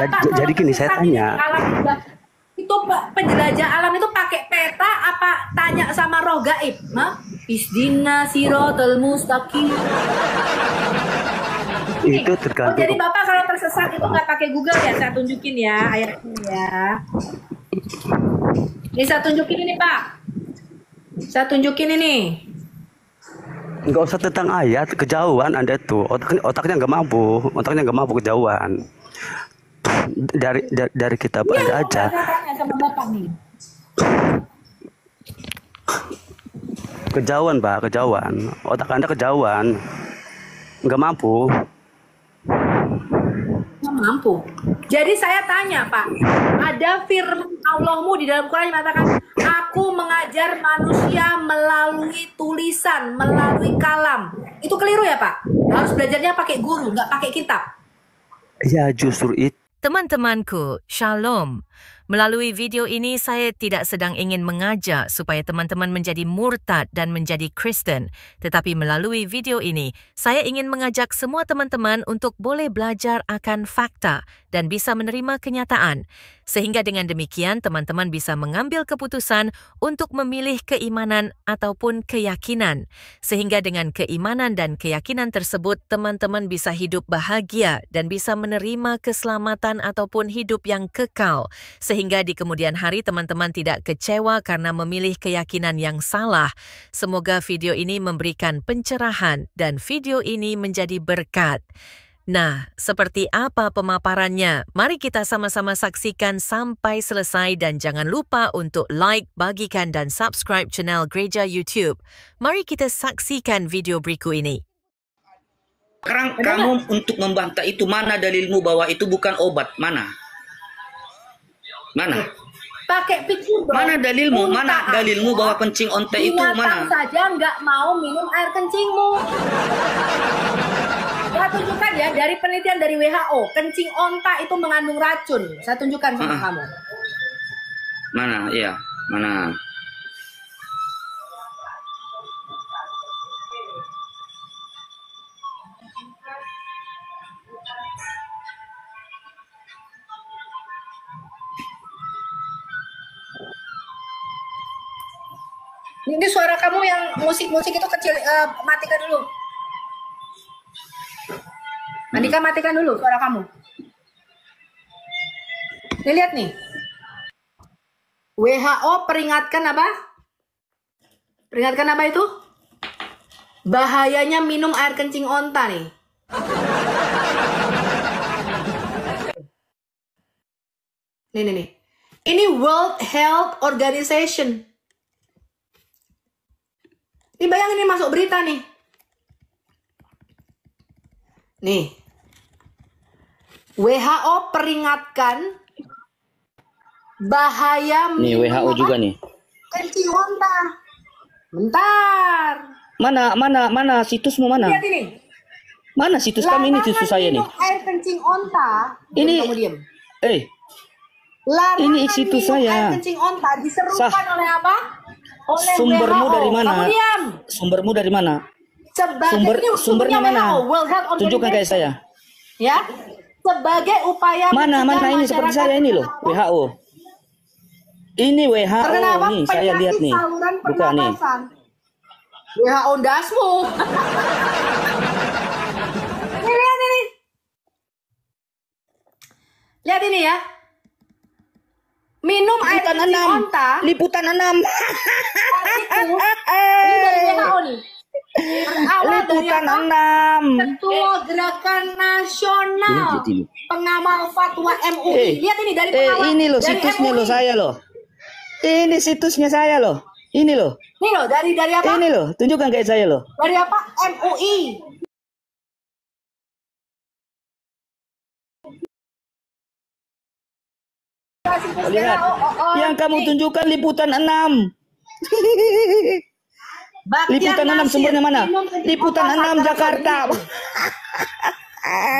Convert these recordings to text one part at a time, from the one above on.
Bapak kalau jadi gini saya tersesat ini tanya. alam itu penjelajah alam itu pakai peta apa tanya sama roh gaib? Hah? Isdina sirotol mustaqim. Itu Oh, tergantung. jadi Bapak kalau tersesat itu nggak pakai Google ya? Saya tunjukin ya ayatnya ya. Ini saya tunjukin ini Pak. Saya tunjukin ini. Nggak usah tentang ayat, kejauhan Anda tuh. Otaknya nggak mampu kejauhan. Dari kitab Iya, Anda aja. saya tanya sama Bapak nih. Kejauhan, Pak, kejauhan. Otak Anda kejauhan. Nggak mampu. Nggak mampu. Jadi saya tanya Pak, ada firman Allahmu di dalam Quran yang mengatakan, aku mengajar manusia melalui tulisan, melalui kalam. Itu keliru ya Pak? Harus belajarnya pakai guru, nggak pakai kitab. Ya justru itu. Teman-temanku, Shalom. Melalui video ini saya tidak sedang ingin mengajak supaya teman-teman menjadi murtad dan menjadi Kristen. Tetapi melalui video ini, saya ingin mengajak semua teman-teman untuk boleh belajar akan fakta dan bisa menerima kenyataan. Sehingga dengan demikian teman-teman bisa mengambil keputusan untuk memilih keimanan ataupun keyakinan. Sehingga dengan keimanan dan keyakinan tersebut, teman-teman bisa hidup bahagia dan bisa menerima keselamatan ataupun hidup yang kekal. Sehingga di kemudian hari teman-teman tidak kecewa karena memilih keyakinan yang salah. Semoga video ini memberikan pencerahan dan video ini menjadi berkat. Nah, seperti apa pemaparannya? Mari kita sama-sama saksikan sampai selesai dan jangan lupa untuk like, bagikan dan subscribe channel Gereja YouTube. Mari kita saksikan video berikut ini. Sekarang kamu untuk membantah itu, mana dalilmu bahwa itu bukan obat? Mana? Mana? Pakai pikir dong. Mana dalilmu? Mana Unta dalilmu aja, bahwa kencing onta itu binatang mana? saja nggak mau minum air kencingmu. Saya tunjukkan ya dari penelitian dari WHO, kencing onta itu mengandung racun. Saya tunjukkan sama kamu. Mana? Iya, mana? Ini suara kamu yang musik-musik itu kecil, matikan dulu. Andika, matikan dulu suara kamu. Nih, lihat nih. WHO peringatkan apa? Peringatkan apa itu? Bahayanya minum air kencing onta nih. Nih. Ini World Health Organization. Ini bayangin ini masuk berita nih. Nih. WHO peringatkan bahaya Nih WHO juga nih. kencing onta. Bentar. Mana situsmu mana? Lihat ini. Mana situs kami ini, situs saya nih. Larangan minum air kencing onta. Ini kamu diam. Ini situs minum saya. air kencing onta diserukan oleh apa? Oleh Sumbermu WHO. dari mana? Kamu diam. Sumbermu dari mana? Sebagai Sumbernya mana? WHO, World Health Tunjukkan kayak Organization. saya. Ya. Sebagai upaya Mana mencegah ini seperti masyarakat saya ini loh, WHO. Ini WHO terkena nih, saya lihat nih. saluran Buka nih. pernapasan. WHO dasmu. Nih, lihat ini. Lihat ini ya. Minum air Liputan kencing 6. onta. Liputan 6. Itu, ini dari WHO nih. Berawal dari Liputan apa? 6. Ketua Gerakan Nasional Pengamal Fatwa MUI. Lihat ini dari pengamal. Ini loh dari situsnya MUI. loh saya loh. Ini situsnya saya loh. Ini loh. Nih loh, dari apa? Ini loh, tunjukkan kayak saya loh. Dari apa? MUI. Lihat. Yang kamu tunjukkan liputan 6. Liputan 6 sumbernya mana? Liputan 6 Jakarta.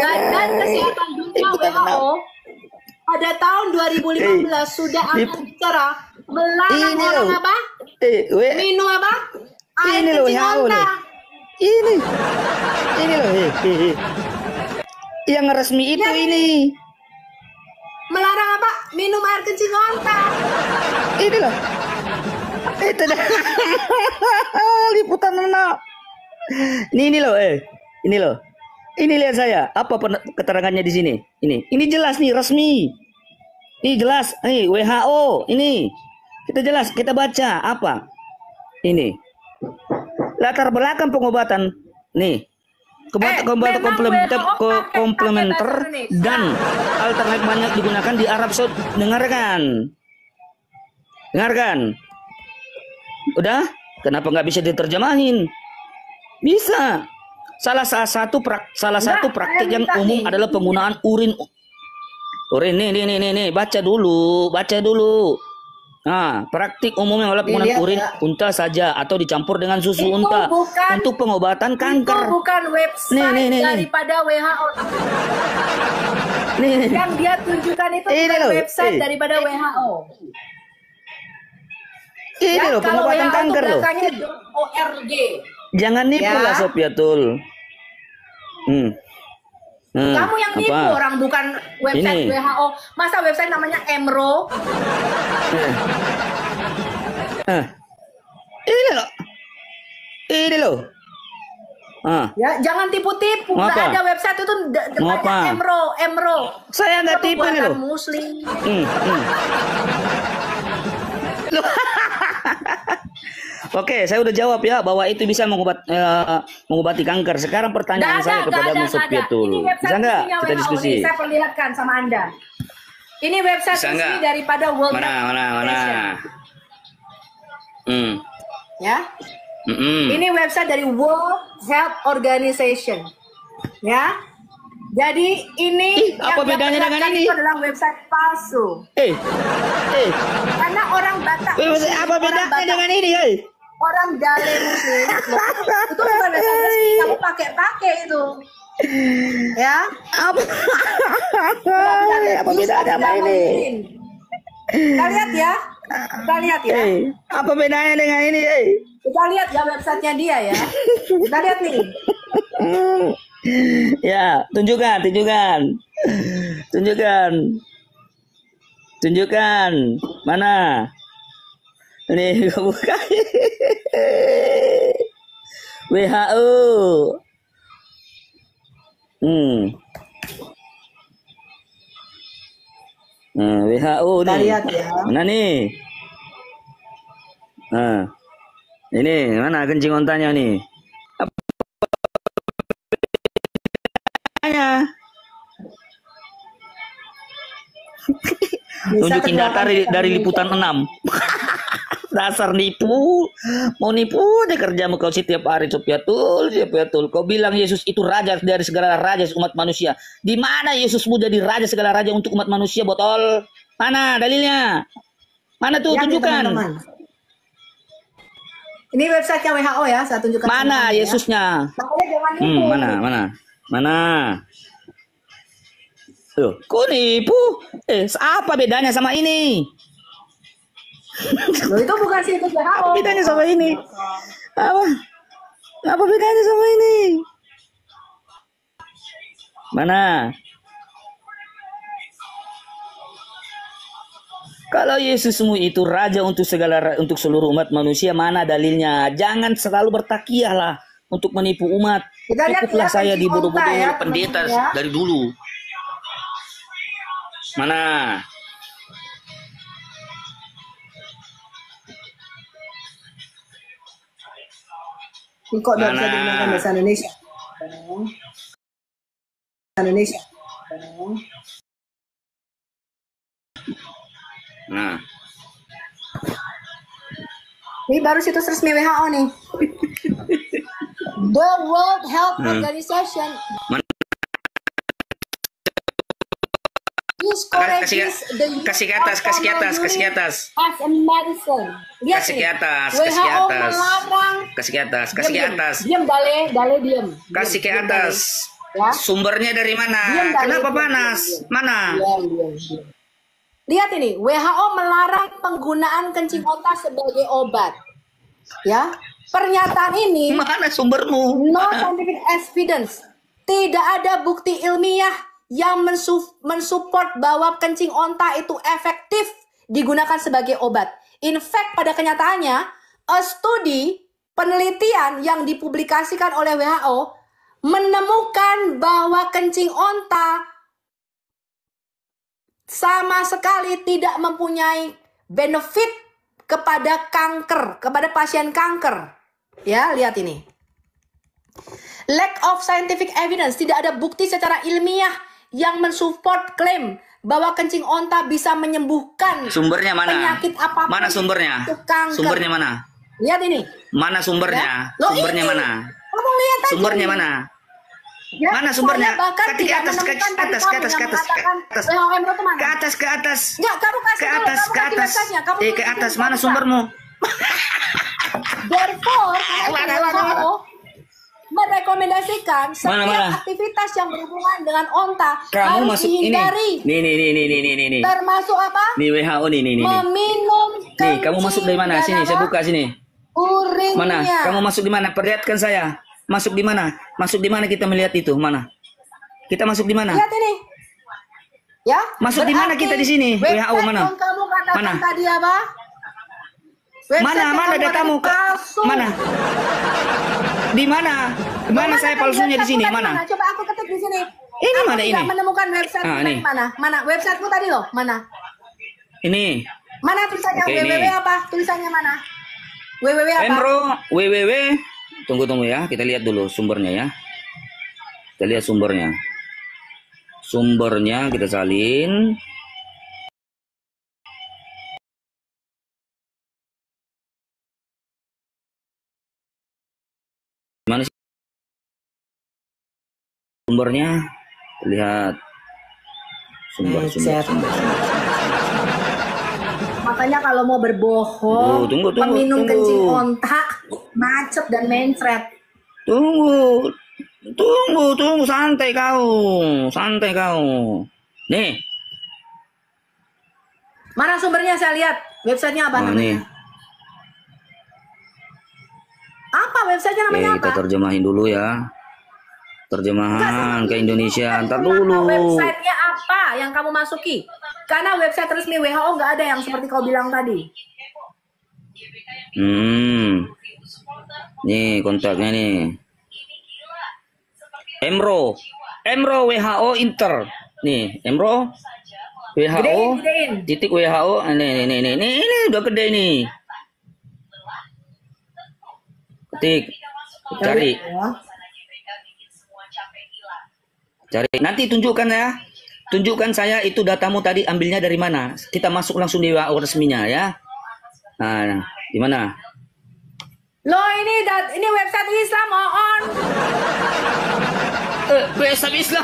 Badan Kesehatan Dunia WHO pada tahun 2015 sudah akan bicara melarang Ini orang loh. apa? Minum apa? Air Ini loh kencing WHO onta. loh. Ini loh. Yang resmi itu ini. minum air kencing onta. Ini loh. Itu dah. Liputan mana? Ini loh, ini loh. Ini lihat saya. Apa keterangannya di sini? Ini jelas nih, resmi. Ini jelas. WHO. Ini. Kita jelas, kita baca apa? Ini. Latar belakang pengobatan. Nih. Obat komplementer dan alternatif banyak digunakan di Arab Saudi. Dengarkan. Udah? Kenapa nggak bisa diterjemahin? Bisa. Salah satu praktik yang umum adalah penggunaan urin. Nih, baca dulu. Nah, praktik umumnya adalah penggunaan urin unta saja atau dicampur dengan susu unta untuk pengobatan kanker. Itu bukan website daripada WHO. Yang dia tunjukkan itu bukan website daripada WHO. Ini loh, pengobatan kanker loh. .org. Jangan nipu lah Sofiatul. Kamu yang nipu orang, bukan website WHO. Masa website namanya Emro? Ini loh. Ya, jangan tipu-tipu. Nggak ada website itu depannya Emro. Saya nggak tipu nih loh. Muslim. Oke, saya udah jawab ya bahwa itu bisa mengobati kanker. Sekarang pertanyaan saya kepada Sofiatul. Bisa nggak kita diskusi? Saya perlihatkan sama Anda. Ini website resmi daripada World Health Organization. Ya. Ini website dari World Health Organization. Ya. Jadi ini apa bedanya dengan ini? Itu adalah website palsu. Karena orang Batak. Apa bedanya dengan ini? Orang Dale Muslim itu bukan website resmi, kamu pakai itu. Ya. Apa bedanya sama ini? Kita lihat ya. Apa bedanya dengan ini? Kita lihat ya websitenya dia ya. Kita lihat nih. Ya, tunjukkan. Mana? Ini buka. WHO. WHO nih. Lihat ya. Mana nih? Ini mana kencing ontanya nih? Tunjukin data dari liputan 6. Dasar nipu. Mau nipu deh kerjamu kau setiap hari. Sofiatul. Kau bilang Yesus itu raja dari segala raja umat manusia. Di mana Yesusmu jadi raja segala raja untuk umat manusia, botol? Mana dalilnya? Mana tuh, tunjukkan. Teman-teman. Ini websitenya WHO ya, saya tunjukkan. Mana Yesusnya? Ya. Mana? Tuh, kok nipu? Apa bedanya sama ini? Loh, itu bukan situs WHO. Apa bedanya sama ini? Apa bedanya sama ini? Mana? Kalau Yesusmu itu raja untuk seluruh umat manusia, mana dalilnya? Jangan selalu bertakiah lah untuk menipu umat. Cukuplah saya dibodoh-bodoh oleh pendeta dari dulu. Mana? Ini kok bisa digunakan bahasa Indonesia? Nah. Ini baru situs resmi WHO nih. The World Health Organization. Kasih ke atas. As a medicine. Lihat kasih ke atas. Diam, Dale diam. Kasih ke atas. Ya? Sumbernya dari mana? Kenapa panas? Mana? Diam. Lihat ini, WHO melarang penggunaan kencing onta sebagai obat. Ya, pernyataan ini. Mana sumbermu? No scientific evidence. Tidak ada bukti ilmiah yang mensupport bahwa kencing onta itu efektif digunakan sebagai obat. In fact, pada kenyataannya, studi penelitian yang dipublikasikan oleh WHO menemukan bahwa kencing onta sama sekali tidak mempunyai benefit kepada kanker, kepada pasien kanker. Ya, lihat ini. Lack of scientific evidence, tidak ada bukti secara ilmiah yang mensupport klaim bahwa kencing onta bisa menyembuhkan Sumbernya mana? penyakit apapun. Mana sumbernya? Itu kanker. Sumbernya mana? Lihat ini. Mana sumbernya? Ya? Loh, Sumbernya ini. mana? Kamu lihat aja. Sumbernya ini. mana? Ya, Mana sumbernya? saya bahkan Ke tidak atas, ke menemukan dari atas, kamu ke atas, yang ke atas, mengatakan ke atas. WHO itu mana? Ke atas, ke atas. Enggak, kamu kasih Ke dulu, atas, kamu ke kasih atas. websitenya. Kamu Ke tunjukin atas, mana website. sumbermu? Therefore, Mana, WHO merekomendasikan setiap Mana? aktivitas yang berhubungan dengan onta Kamu harus masuk ini. dihindari. Nih. Termasuk apa? Nih WHO nih. Meminum Nih, kamu masuk dari mana? kencing Sini, dan saya apa? buka sini. Urinnya. Mana? Kamu masuk di mana? Perlihatkan saya. Masuk di mana? Masuk di mana kita melihat itu? Mana? Kita masuk di mana? Lihat ini. Ya. Masuk di mana berarti kita di sini? website WHO mana? yang kamu katakan Mana? tadi apa? Website Mana yang kamu datamu? katakan palsu. Mana? Di mana? Mana saya kan palsunya di websiteku sini? tadi Mana? Coba aku ketik di sini. Ini Aku mana tidak ini? menemukan website Ah, tadi nih. mana? Mana websiteku tadi loh? Mana? Ini. Mana tulisannya? Oke, www ini. apa? Tulisannya mana? www apa? Emro www. Tunggu ya, kita lihat dulu sumbernya ya. Kita lihat sumbernya. Sumbernya kita salin. Mana sih sumbernya? Lihat sumber. Makanya kalau mau berbohong, Tunggu, meminum tunggu. kencing onta, macet dan mencret. Tunggu, santai kau. Nih, Mana sumbernya saya lihat? Websitenya apa nah, nih. namanya? Apa websitenya namanya Oke, kita apa? terjemahin dulu ya. Terjemahan ke Indonesia. Ntar dulu. Websitenya apa yang kamu masuki? Karena website resmi WHO nggak ada yang seperti kau bilang tadi. Nih kontaknya nih. Emro WHO Inter. Nih, Emro WHO Gedein. titik WHO. Ini udah gede nih. Ketik. Cari. Nanti tunjukkan ya. Tunjukkan saya itu datamu tadi ambilnya dari mana. Kita masuk langsung di WHO resminya ya. Nah, di mana? Loh ini website Islam on. Website Islam.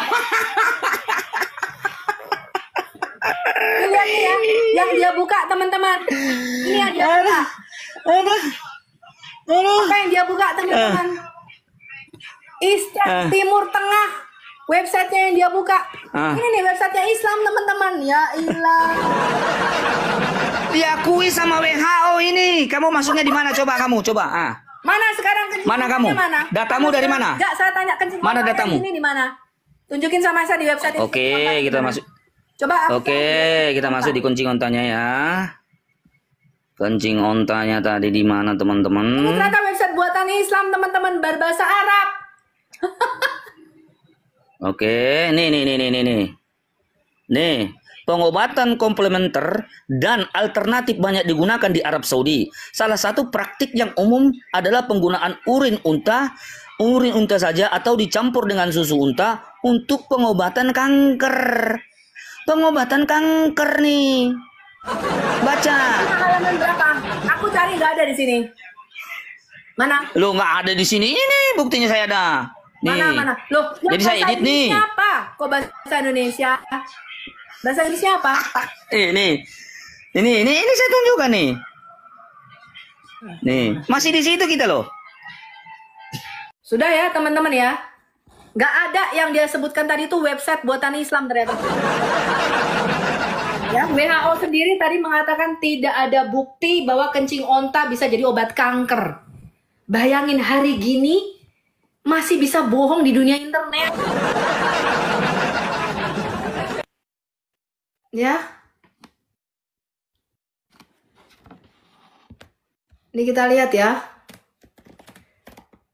Lihat nih ya, yang dia buka teman-teman. Ini yang dia buka. Apa yang dia buka teman-teman? Timur Tengah. Websitenya yang dia buka. Ini nih websitenya Islam teman-teman. Ya ilah. Diakui sama WHO ini. Kamu masuknya di mana? Coba kamu, coba. Mana sekarang kencing Mana kamu? Mana? Datamu dari mana? Enggak, saya tanya kencing Mana kontanya datamu? Ini di mana? Tunjukin sama saya di website. Oke, kita masuk. Coba. Oke, kita masuk di kencing ontanya ya. Kencing ontanya tadi di mana Ini teman-teman? ternyata website buatan Islam teman-teman, berbahasa Arab. Oke, nih. Nih, pengobatan komplementer dan alternatif banyak digunakan di Arab Saudi. Salah satu praktik yang umum adalah penggunaan urin unta saja atau dicampur dengan susu unta untuk pengobatan kanker. Pengobatan kanker nih. Baca. Halaman berapa? Aku cari nggak ada di sini. Mana? Lo nggak ada di sini. Ini buktinya saya ada. Nih. Mana? Loh, Jadi saya edit nih. Apa? Kok bahasa Indonesia? Bahasa Inggrisnya apa? Ini saya tunjukkan nih. Nih, masih di situ kita loh. Sudah ya teman-teman ya. Nggak ada yang dia sebutkan tadi itu website buatan Islam ternyata. Ya, WHO sendiri tadi mengatakan tidak ada bukti bahwa kencing onta bisa jadi obat kanker. Bayangin hari gini masih bisa bohong di dunia internet. Ya. Ini kita lihat ya.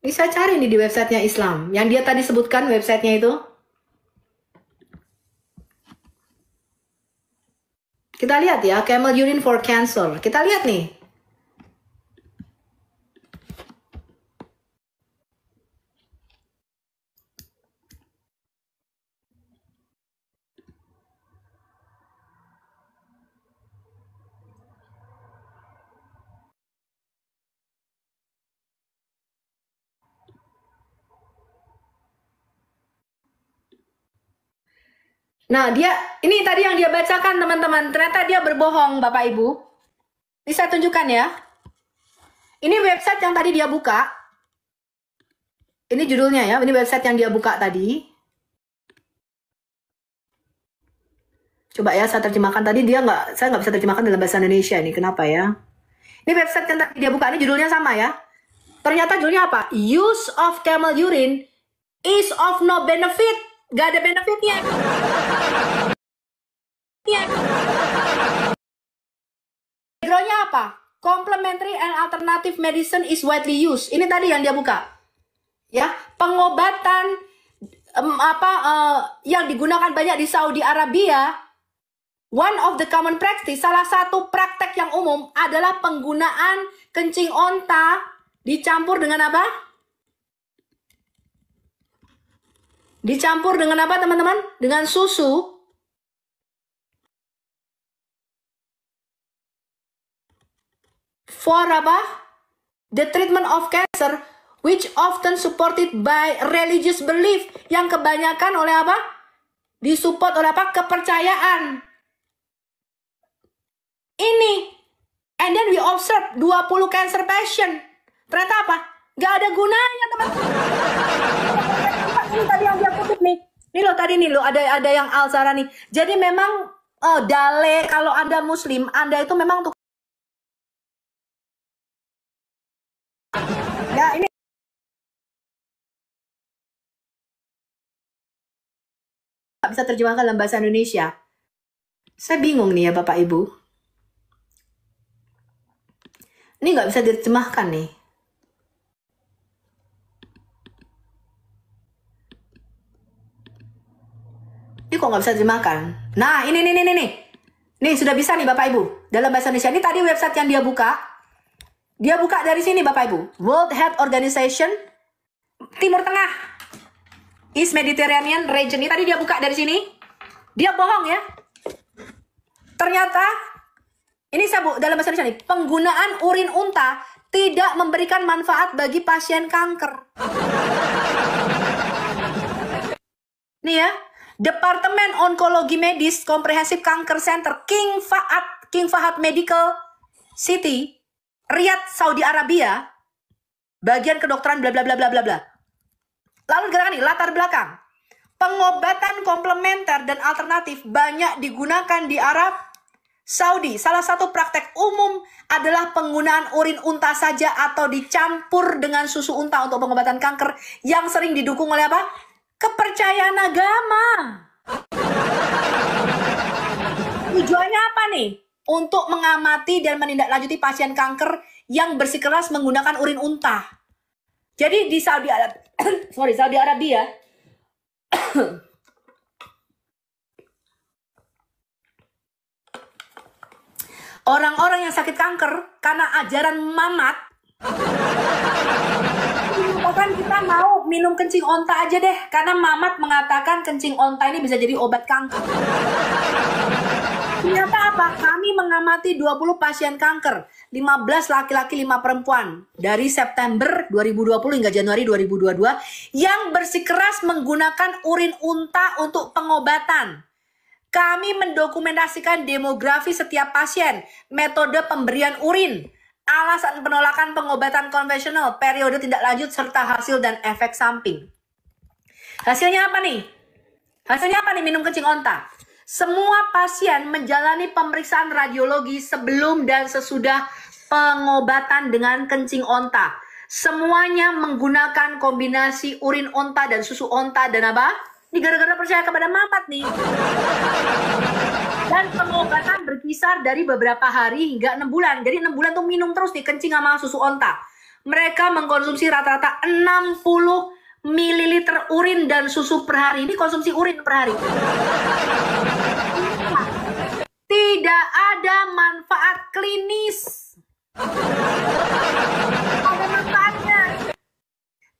Ini saya cari nih di websitenya Islam. Yang dia tadi sebutkan websitenya itu. Kita lihat ya, camel urine for cancer. Kita lihat nih. Nah, ini tadi yang dia bacakan teman-teman. Ternyata dia berbohong, Bapak Ibu. Ini saya tunjukkan ya. Ini website yang tadi dia buka. Ini judulnya ya. Ini website yang dia buka tadi. Coba ya saya terjemahkan tadi. Saya nggak bisa terjemahkan dalam bahasa Indonesia ini. Kenapa ya? Ini website yang tadi dia buka. Ini judulnya sama ya. Ternyata judulnya apa? Use of camel urine is of no benefit. Gak ada benefitnya. Backgroundnya apa? Complementary and alternative medicine is widely used. Ini tadi yang dia buka. Ya, pengobatan yang digunakan banyak di Saudi Arabia. One of the common practice, salah satu praktek yang umum adalah penggunaan kencing onta dicampur dengan apa? Dicampur dengan apa teman-teman? Dengan susu. For apa? The treatment of cancer, which often supported by religious belief. Yang kebanyakan oleh apa? Disupport oleh apa? Kepercayaan. Ini. And then we observe 20 cancer patient. Ternyata apa? Gak ada gunanya teman-teman. Ini tadi yang dia kutip nih. Ini loh tadi nih loh ada yang Al-Zara nih. Jadi memang daleh kalau Anda muslim, Anda itu memang untuk ya ini nggak bisa terjemahkan dalam bahasa Indonesia. Saya bingung nih ya Bapak Ibu. Ini nggak bisa diterjemahkan nih. Ini kok nggak bisa terjemahkan? Nah, ini. Nih, sudah bisa nih Bapak Ibu. Dalam bahasa Indonesia. Ini tadi website yang dia buka. Dia buka dari sini Bapak Ibu. World Health Organization. Timur Tengah. East Mediterranean Region. Ini tadi dia buka dari sini. Dia bohong ya. Ternyata, ini saya dalam bahasa Indonesia nih. Penggunaan urin unta tidak memberikan manfaat bagi pasien kanker. Nih ya. Departemen Onkologi Medis Comprehensive Cancer Center King Fahad Medical City Riyadh Saudi Arabia bagian kedokteran bla bla bla bla bla bla. Lalu gerakan nih latar belakang. Pengobatan komplementer dan alternatif banyak digunakan di Arab Saudi. Salah satu praktek umum adalah penggunaan urin unta saja atau dicampur dengan susu unta untuk pengobatan kanker yang sering didukung oleh apa? Kepercayaan agama. Tujuannya apa nih? Untuk mengamati dan menindaklanjuti pasien kanker yang bersikeras menggunakan urin unta. Jadi di Saudi Arabia, orang-orang yang sakit kanker karena ajaran Mamat, kan kita mau minum kencing onta aja deh, karena Mamat mengatakan kencing onta ini bisa jadi obat kanker. Ternyata apa? Kami mengamati 20 pasien kanker, 15 laki-laki, 5 perempuan dari September 2020 hingga Januari 2022 yang bersikeras menggunakan urin unta untuk pengobatan. Kami mendokumentasikan demografi setiap pasien, metode pemberian urin, alasan penolakan pengobatan konvensional, periode tindak lanjut, serta hasil dan efek samping. Hasilnya apa nih? Hasilnya apa nih minum kencing onta? Semua pasien menjalani pemeriksaan radiologi sebelum dan sesudah pengobatan dengan kencing onta. Semuanya menggunakan kombinasi urin onta dan susu onta dan apa? Ini gara-gara percaya kepada Mamat nih. Dan pengobatan berkisar dari beberapa hari hingga 6 bulan. Jadi 6 bulan tuh minum terus nih kencing sama susu onta. Mereka mengkonsumsi rata-rata 60 ml urin dan susu per hari. Ini konsumsi urin per hari. Tidak ada manfaat klinis. Ada manfaatnya.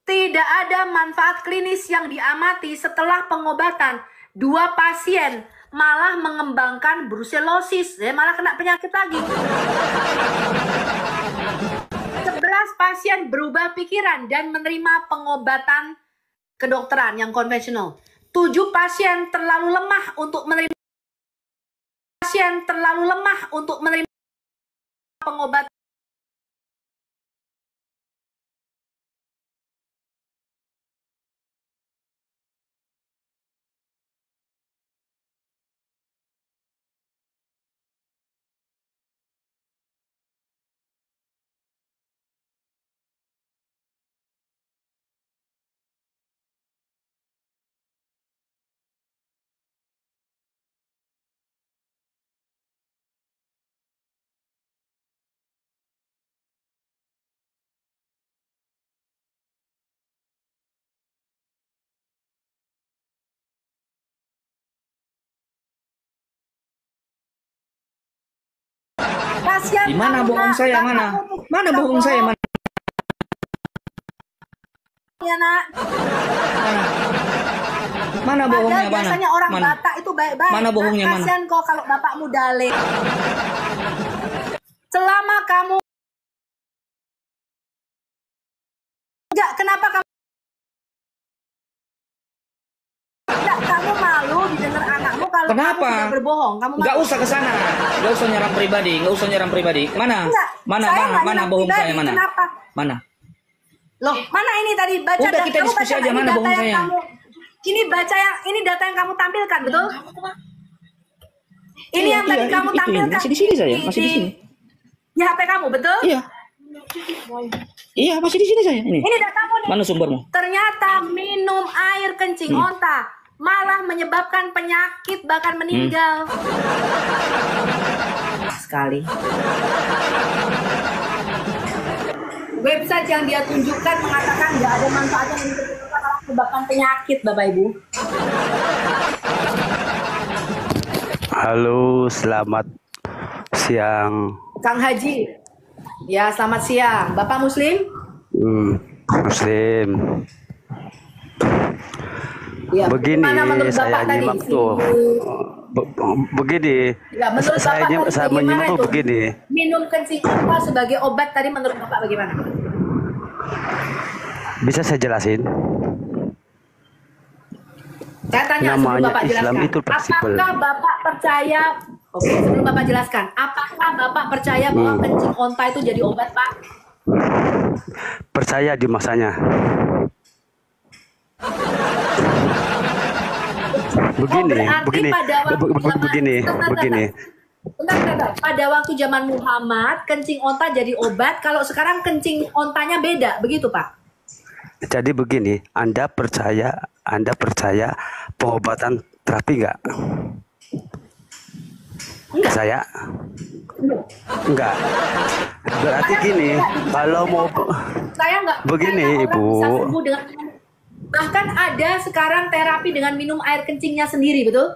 Tidak ada manfaat klinis yang diamati setelah pengobatan. 2 pasien malah mengembangkan brusellosis, malah kena penyakit lagi. 11 pasien berubah pikiran dan menerima pengobatan kedokteran yang konvensional. 7 pasien terlalu lemah untuk menerima pengobatan. Pasien Di mana bohong saya? Mana? Mana bohong saya? Mana? Ya, Nak. Mana bohongnya? Mana? Biasanya orang Mana? Batak itu baik-baik. Mana bohongnya? Mana? Kasian kok kalau bapakmu dalih. Selama kamu enggak, kenapa kamu enggak, kamu malu didengar anakmu kalau Kenapa? kamu sudah berbohong? Kamu Nggak usah ke sana. Nggak usah nyerang pribadi. Nggak usah nyerang pribadi. Mana? Enggak, Mana? saya Mana? nggak Mana nyerang bohong pribadi. saya? Mana? Kenapa? Mana? Loh, mana ini tadi baca Udah, dan kita kamu diskusi baca aja, ini mana data bohong yang saya? kamu ini baca yang ini data yang kamu tampilkan, betul? Ini yang tadi kamu itu tampilkan. masih di sini saya. Masih di sini. Di HP kamu, betul? Iya. Iya, masih di sini saya. Ini. Ini datamu nih. Mana sumbermu? Ternyata minum air kencing onta malah menyebabkan penyakit bahkan meninggal. Sekali. Website yang dia tunjukkan mengatakan nggak ada manfaatnya menyebabkan penyakit, Bapak Ibu. Halo, selamat siang. Kang Haji. Ya, selamat siang. Bapak Muslim? Muslim. Ya, Begini bagaimana menurut saya Bapak tadi? nyimak tuh. Begini. Ya, menurut Saya Bapak tadi bagaimana menyimak tuh itu? begini. Minum kencing onta sebagai obat tadi menurut Bapak bagaimana? Bisa saya jelasin? Saya tanya sebelum Namanya Bapak Islam jelaskan. itu fleksibel. Apakah Bapak percaya? Oke, sebelum Bapak jelaskan, apakah Bapak percaya bahwa kencing onta itu jadi obat, Pak? Percaya di masanya. Begini, berarti begini, pada waktu zaman- begini, Bentar, begini. Bentar. Pada waktu zaman Muhammad, kencing onta jadi obat. Kalau sekarang kencing ontanya beda, begitu Pak? Jadi begini, Anda percaya pengobatan terapi nggak? Enggak. Saya enggak. Berarti gini, kalau mau Saya nggak Begini, percaya orang Ibu. bisa sembuh dengan, bahkan ada sekarang terapi dengan minum air kencingnya sendiri, betul?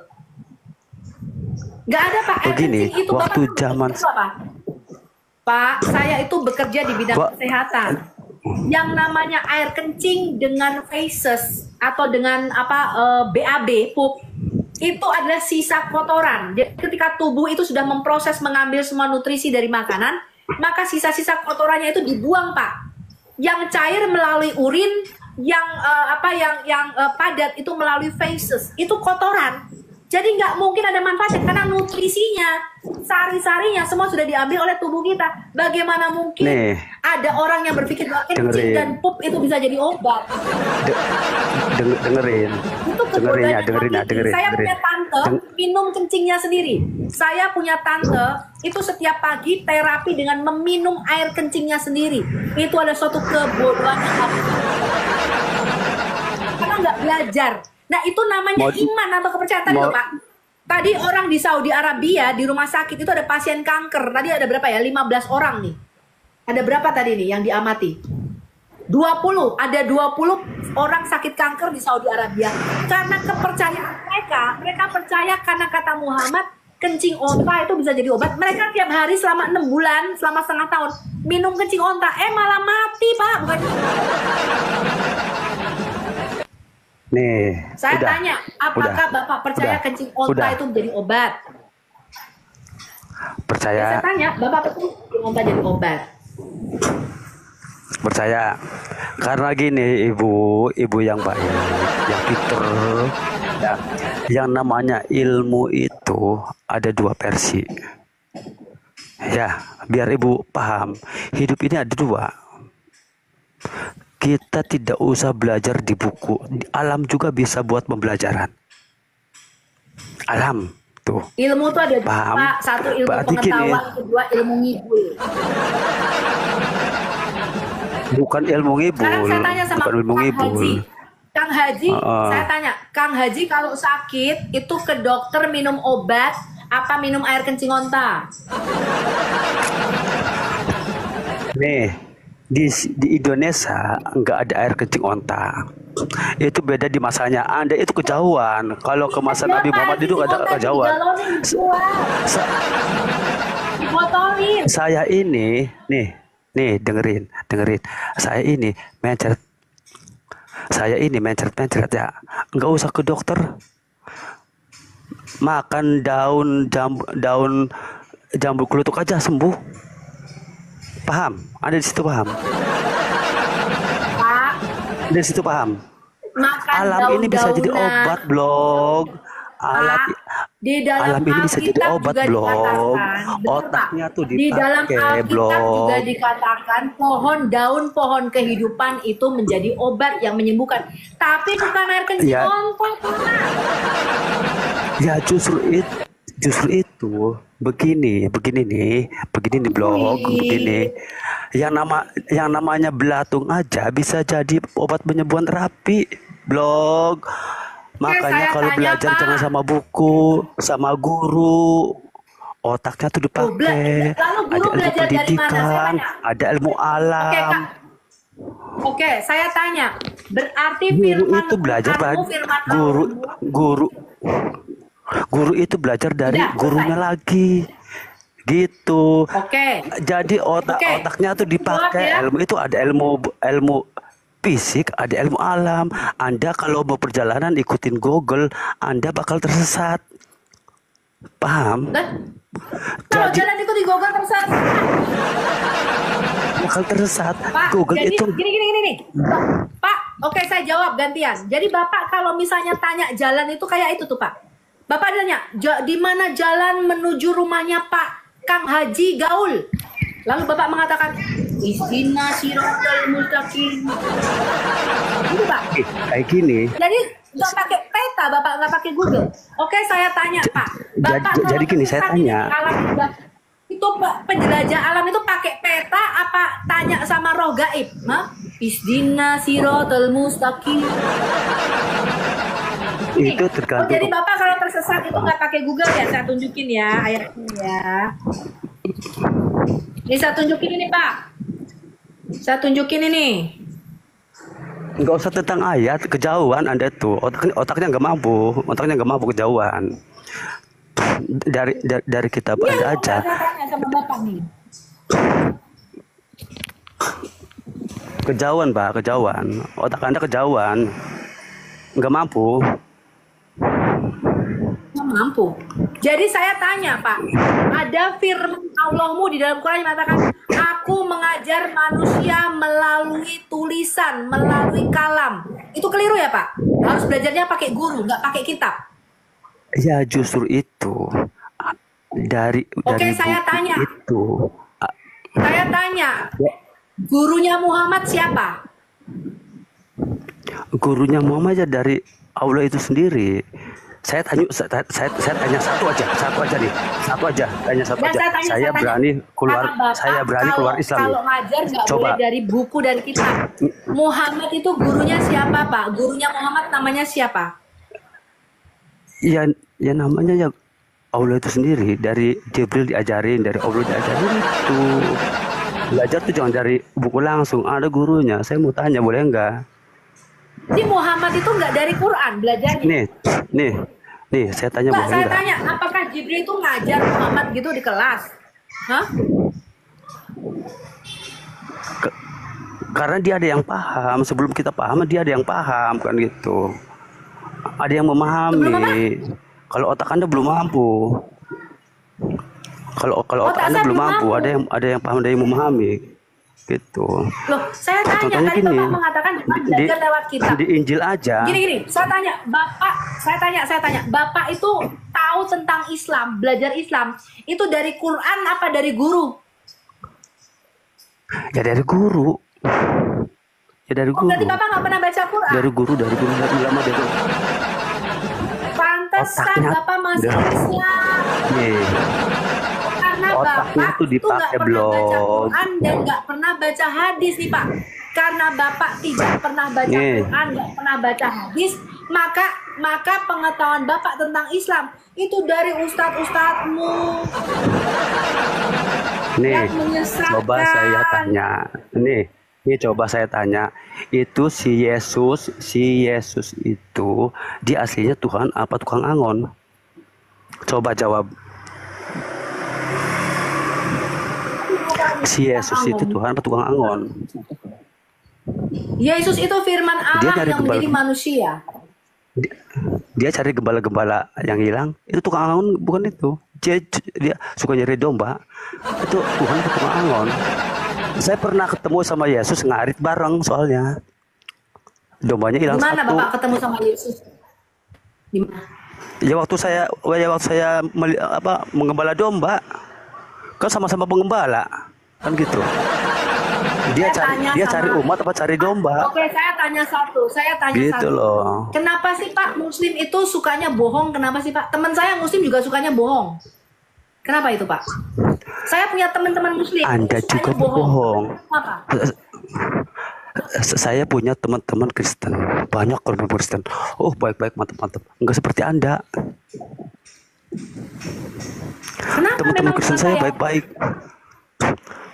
Nggak ada Pak, air Begini, kencing itu waktu Bapak zaman- itu apa? Pak, saya itu bekerja di bidang kesehatan. Yang namanya air kencing dengan feces atau dengan BAB, pup, itu adalah sisa kotoran. Jadi, ketika tubuh itu sudah memproses mengambil semua nutrisi dari makanan, maka sisa-sisa kotorannya itu dibuang, Pak. Yang cair melalui urin, yang padat itu melalui feces. Itu kotoran. Jadi nggak mungkin ada manfaatnya karena nutrisinya, sari-sarinya semua sudah diambil oleh tubuh kita. Bagaimana mungkin Nih, ada orang yang berpikir bahwa kencing dengerin. dan pup itu bisa jadi obat? dengerin. Itu Dengerin ya, kebodohan dengerin ya, hakiki. dengerin. Saya dengerin. punya tante minum kencingnya sendiri. Saya punya tante itu setiap pagi terapi dengan meminum air kencingnya sendiri. Itu ada suatu kebodohan yang hakiki. Karena nggak belajar. Nah, itu namanya Mau iman atau kepercayaan tadi mau loh, Pak. Tadi orang di Saudi Arabia di rumah sakit itu ada pasien kanker. Tadi ada berapa ya? 15 orang nih. Ada berapa tadi nih yang diamati? 20. Ada 20 orang sakit kanker di Saudi Arabia. Karena kepercayaan mereka percaya karena kata Muhammad, kencing onta itu bisa jadi obat. Mereka tiap hari selama 6 bulan, selama setengah tahun minum kencing onta. Malah mati, Pak. Bukan. nih, Saya udah, tanya, apakah Bapak percaya udah, kencing onta udah. itu menjadi obat? Percaya, Saya tanya, Bapak percaya kencing onta jadi obat? percaya. Karena gini, ibu yang baik, yang pinter, ya, yang namanya ilmu itu ada 2 versi. Ya, biar ibu paham, hidup ini ada 2. Kita tidak usah belajar di buku, alam juga bisa buat pembelajaran. Alam tuh, Ilmu itu ada 2, paham? Pak. Satu ilmu Berarti gini, pengetahuan, kedua ilmu ngibul. bukan ilmu Sekarang ngibul, saya tanya sama bukan ilmu Kang ngibul. Haji. Kang Haji, Heeh. saya tanya, Kang Haji kalau sakit itu ke dokter minum obat apa minum air kencing onta? Nih, di Indonesia nggak ada air kencing onta. Itu beda di masanya. Anda itu kejauhan. Kalau ke masa Nabi Muhammad itu ada kejauhan. Digalonin, dibuang, Sa- dibotolin. saya ini, nih dengerin. Saya ini mencret ya. Nggak usah ke dokter. Makan daun jambu kelutuk aja sembuh. Paham? Ada di situ paham? Pak, Dari situ paham. makan Alam ini bisa jadi daun-daunan. obat, blog. Alam Pak, di dalam alam ini bisa jadi Alkitab obat, juga blog. dikatakan, betul, Pak. Otaknya tuh Di dalam dipakai, Alkitab juga blog. dikatakan daun pohon kehidupan itu menjadi obat yang menyembuhkan. Tapi bukan air kencing Ya. onta, Pak. Ya justru itu begini nih blog begini. Yang namanya belatung aja bisa jadi obat penyembuhan terapi, blog. Makanya saya kalau tanya, belajar Pak. jangan sama buku, sama guru. Otaknya tuh dipakai. Lalu guru Ada ilmu belajar dari mana? Saya pendidikan, tanya. ada ilmu Oke, alam. Kak. Oke, saya tanya. Berarti Guru firman itu belajar Tuhanmu, dari firman guru Allahmu. guru itu belajar dari Udah, gurunya selesai. lagi gitu. Oke. Jadi Oke. otaknya tuh dipakai. Jawab ya. Ilmu itu ada ilmu fisik, ada ilmu alam. Anda kalau mau perjalanan ikutin Google, Anda bakal tersesat. Paham? Lah, kalau Jadi jalan itu di Google tersesat. bakal tersesat. Pak, Google jadi itu gini nih. Pak, oke saya jawab gantian. Jadi Bapak kalau misalnya tanya jalan itu kayak itu tuh, Pak. Bapak tanya, di mana jalan menuju rumahnya Pak Kang Haji Gaul? Lalu Bapak mengatakan, Ihdina siratal mustaqim. Gitu, Pak. kayak gini. Jadi nggak pakai peta, Bapak nggak pakai Google. Oke, saya tanya, Pak. Bapak jadi kalau gini, saya tersesat di tanya. alam itu Pak, penjelajah alam itu pakai peta apa tanya sama roh gaib? Hah? Isdina siratal mustaqim. Itu Oh, tergantung. jadi Bapak kalau tersesat itu nggak pakai Google ya? Saya tunjukin ya ayatnya ya. Ini saya tunjukin ini, Pak. Saya tunjukin ini. Nggak usah tentang ayat, kejauhan Anda tuh. Otaknya nggak mampu kejauhan. Dari kitab Iya, Anda Bapak, aja. saya tanya sama Bapak nih. Kejauhan. Otak Anda kejauhan. Nggak mampu. Nggak mampu. Jadi saya tanya, Pak, ada firman Allahmu di dalam Quran yang mengatakan, aku mengajar manusia melalui tulisan, melalui kalam. Itu keliru ya, Pak? Harus belajarnya pakai guru, nggak pakai kitab. Ya justru itu. Dari Oke, buku saya tanya. itu. Saya tanya, Ya, gurunya Muhammad siapa? gurunya Muhammad aja dari Allah itu sendiri. Saya tanya satu aja nih. Tanya satu Dan aja. saya tanya, Saya berani keluar kata Bapak, keluar Islam. Kalau ngajar nggak Coba. boleh dari buku dan kitab. Muhammad itu gurunya siapa, Pak? Gurunya Muhammad namanya siapa? Ya, ya namanya ya Allah itu sendiri, dari Jibril diajarin, dari Allah diajarin itu. Belajar tuh jangan dari buku langsung, ada gurunya. Saya mau tanya, boleh nggak? Si Muhammad itu nggak dari Quran belajarnya. Nih, nih, nih, saya tanya Nggak, boleh saya nggak? tanya, apakah Jibril itu ngajar Muhammad gitu di kelas? Hah? Ke- karena dia ada yang paham, sebelum kita paham, dia ada yang paham, kan gitu. Ada yang Sebelum apa? memahami. Kalau otak Anda belum mampu. Kalau kalau otak Otak Anda saya belum belum mampu, mampu. ada yang paham, ada yang memahami. Gitu. Loh, saya tanya, Contohnya tadi gini, Bapak mengatakan Bapak belajar lewat kitab. di Injil aja. Gini, saya tanya, Bapak, saya tanya, Bapak itu tahu tentang Islam, belajar Islam, itu dari Quran apa dari guru? Ya dari guru. Ya dari Oh, berarti guru. Bapak nggak pernah baca Quran? Dari guru, dari ulama, dari Pantesan otaknya. Bapak masuk Dah. Islam. Nih, Karena otaknya Bapak tuh itu nggak dipakai pernah baca belum? Quran dan nggak pernah baca hadis nih Pak. Karena Bapak tidak pernah baca Nih. Quran, nggak pernah baca hadis, maka pengetahuan Bapak tentang Islam itu dari ustadz-ustadzmu Nih, yang menyesatkan. coba saya tanya. Nih coba saya tanya. Itu si Yesus itu dia aslinya Tuhan apa tukang angon? Coba jawab. Si Yesus itu Tuhan apa tukang angon? Yesus itu firman Dia Allah dari yang menjadi gembala. manusia. Dia cari gembala-gembala yang hilang. Itu tukang angon bukan itu. Dia suka nyari domba. Itu Tuhan itu tukang angon. Saya pernah ketemu sama Yesus ngarit bareng soalnya. Dombanya Di hilang mana satu. Bapak ketemu sama Yesus? Di mana? Ya waktu saya mengembala domba, kan sama-sama pengembala, kan gitu. Dia cari umat apa cari domba, Oke, saya tanya satu. gitu loh. Kenapa sih Pak Muslim itu sukanya bohong? Kenapa sih Pak? Teman saya Muslim juga sukanya bohong. Kenapa itu Pak? Saya punya teman-teman Muslim. Anda sukanya juga bohong. Kenapa? Saya punya teman-teman Kristen, banyak teman Kristen. Oh baik-baik, mantap-mantap. Enggak seperti Anda. Kenapa Teman-teman memang Kristen teman saya baik-baik.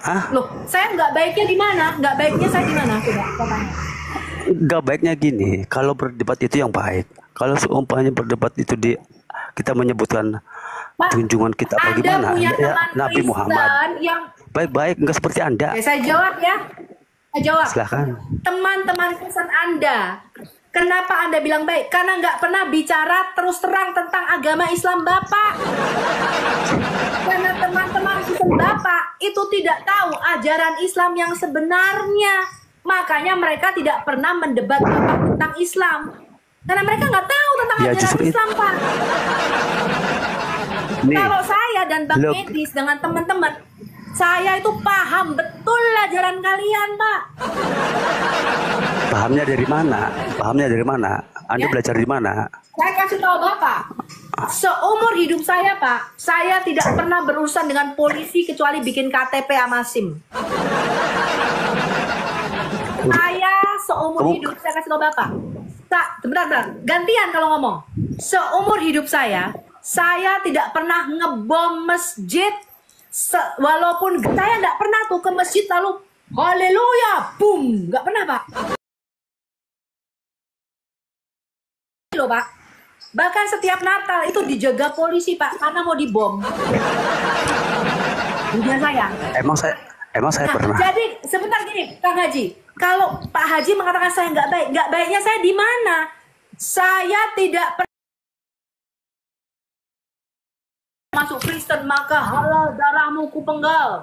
Ah, Loh, saya nggak baiknya di mana? Nggak baiknya saya di mana? Coba, saya tanya. enggak baiknya gini. Kalau berdebat itu yang baik. Kalau seumpamanya berdebat itu kita menyebutkan Pak, junjungan kita Anda bagaimana? punya Ya, teman Nabi Kristen Muhammad. yang Baik-baik, enggak seperti Anda. Oke, saya jawab ya. Saya jawab. Silahkan. Teman-teman Kristen Anda, kenapa Anda bilang baik? Karena nggak pernah bicara terus terang tentang agama Islam Bapak. Karena teman-teman Kristen Bapak itu tidak tahu ajaran Islam yang sebenarnya. Makanya mereka tidak pernah mendebat Bapak tentang Islam. Karena mereka nggak tahu tentang Ya, ajaran justru Islam, Pak. Nih, Kalau saya dan Bang look. Edis dengan teman-teman, saya itu paham betul ajaran kalian, Pak. pahamnya dari mana? Pahamnya dari mana? Anda Ya. belajar di mana? Saya kasih tahu Bapak, seumur hidup saya, Pak, saya tidak pernah berurusan dengan polisi kecuali bikin KTP sama SIM. Saya seumur Kamu- hidup, saya kasih tahu Bapak. Bentar, gantian kalau ngomong. Seumur hidup saya tidak pernah ngebom masjid. Walaupun saya nggak pernah tuh ke masjid lalu haleluya, boom, nggak pernah Pak. Loh Pak, bahkan setiap Natal itu dijaga polisi Pak karena mau dibom. Dunia saya. Emang saya Nah, pernah. jadi sebentar gini, Kang Haji. Kalau Pak Haji mengatakan saya nggak baiknya saya di mana? Saya tidak pernah masuk Kristen maka halal darahmu ku penggal.